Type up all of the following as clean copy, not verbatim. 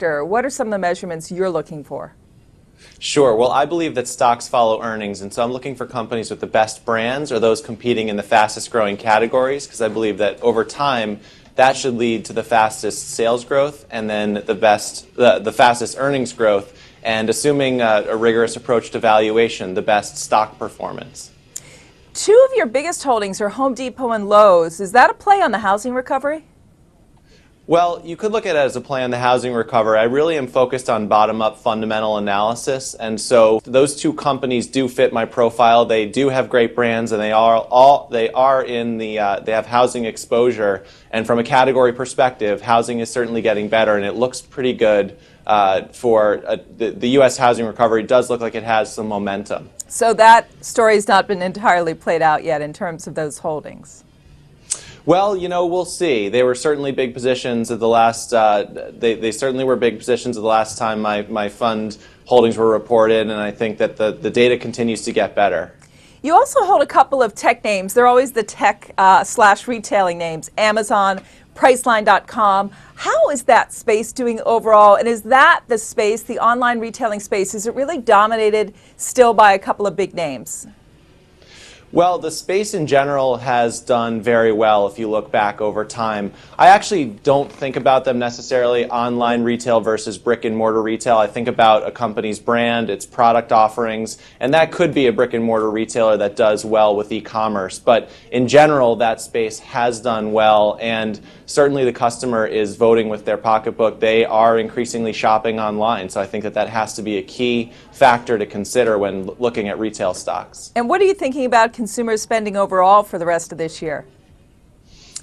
What are some of the measurements you're looking for? Sure. Well, I believe that stocks follow earnings, and so I'm looking for companies with the best brands or those competing in the fastest growing categories, because I believe that over time that should lead to the fastest sales growth and then the fastest earnings growth, and assuming a rigorous approach to valuation, the best stock performance. Two of your biggest holdings are Home Depot and Lowe's. Is that a play on the housing recovery? Well, you could look at it as a play on the housing recovery. I really am focused on bottom-up fundamental analysis, and so those two companies do fit my profile. They do have great brands, and they have housing exposure. And from a category perspective, housing is certainly getting better, and it looks pretty good the U.S. housing recovery. Does look like it has some momentum. So that story's not been entirely played out yet in terms of those holdings. Well, we'll see. They were certainly big positions at the last. They certainly were big positions at the last time my fund holdings were reported, and I think that the data continues to get better. You also hold a couple of tech names. They're always the tech / retailing names: Amazon, Priceline.com. How is that space doing overall? And is that the space, the online retailing space, is it really dominated still by a couple of big names? Well, the space in general has done very well if you look back over time. I actually don't think about them necessarily online retail versus brick and mortar retail. I think about a company's brand, its product offerings, and that could be a brick and mortar retailer that does well with e-commerce. But in general, that space has done well, and certainly the customer is voting with their pocketbook. They are increasingly shopping online, so I think that has to be a key factor to consider when looking at retail stocks. And what are you thinking about consumer spending overall for the rest of this year?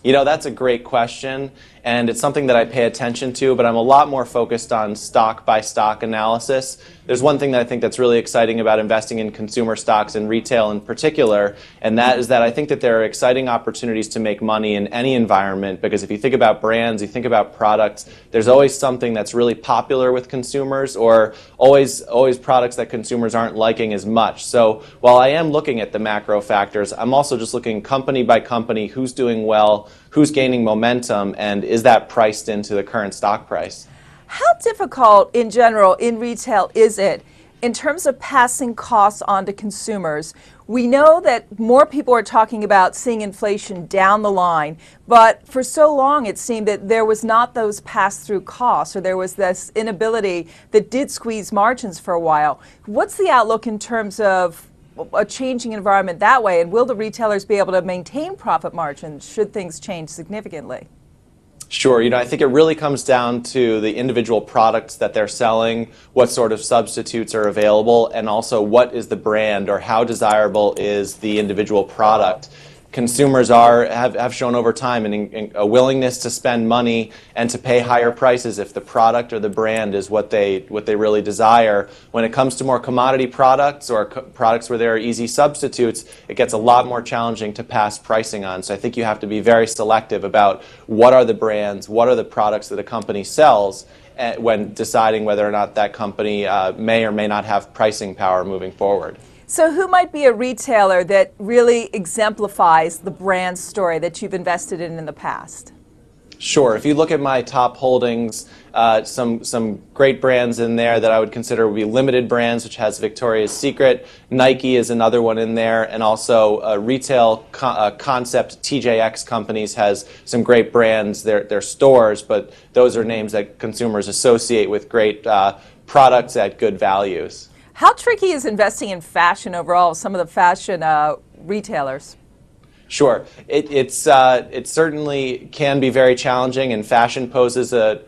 That's a great question, and it's something that I pay attention to, but I'm a lot more focused on stock-by-stock analysis. There's one thing that I think that's really exciting about investing in consumer stocks and retail in particular, and that is that I think that there are exciting opportunities to make money in any environment, because if you think about brands, you think about products, there's always something that's really popular with consumers, or always products that consumers aren't liking as much. So while I am looking at the macro factors, I'm also just looking company by company, who's doing well, who's gaining momentum, and is that priced into the current stock price? How difficult in general in retail is it in terms of passing costs on to consumers? We know that more people are talking about seeing inflation down the line, but for so long it seemed that there was not those pass-through costs, or there was this inability that did squeeze margins for a while. What's the outlook in terms of a changing environment that way, and will the retailers be able to maintain profit margins should things change significantly? Sure. I think it really comes down to the individual products that they're selling, what sort of substitutes are available, and also what is the brand, or how desirable is the individual product. Consumers have shown over time a willingness to spend money and to pay higher prices if the product or the brand is what they really desire. When it comes to more commodity products, or products where there are easy substitutes, it gets a lot more challenging to pass pricing on. So I think you have to be very selective about what are the brands, what are the products that a company sells, when deciding whether or not that company may or may not have pricing power moving forward. So who might be a retailer that really exemplifies the brand story that you've invested in the past? Sure. If you look at my top holdings, some great brands in there that I would consider would be limited brands, which has Victoria's Secret. Nike is another one in there, and also retail concept TJX Companies has some great brands. They're stores, but those are names that consumers associate with great products at good values. How tricky is investing in fashion overall, some of the fashion retailers? Sure. It certainly can be very challenging, and fashion poses a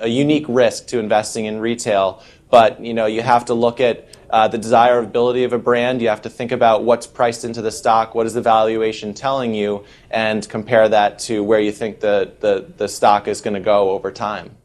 unique risk to investing in retail. But you have to look at the desirability of a brand. You have to think about what's priced into the stock, what is the valuation telling you, and compare that to where you think the stock is going to go over time.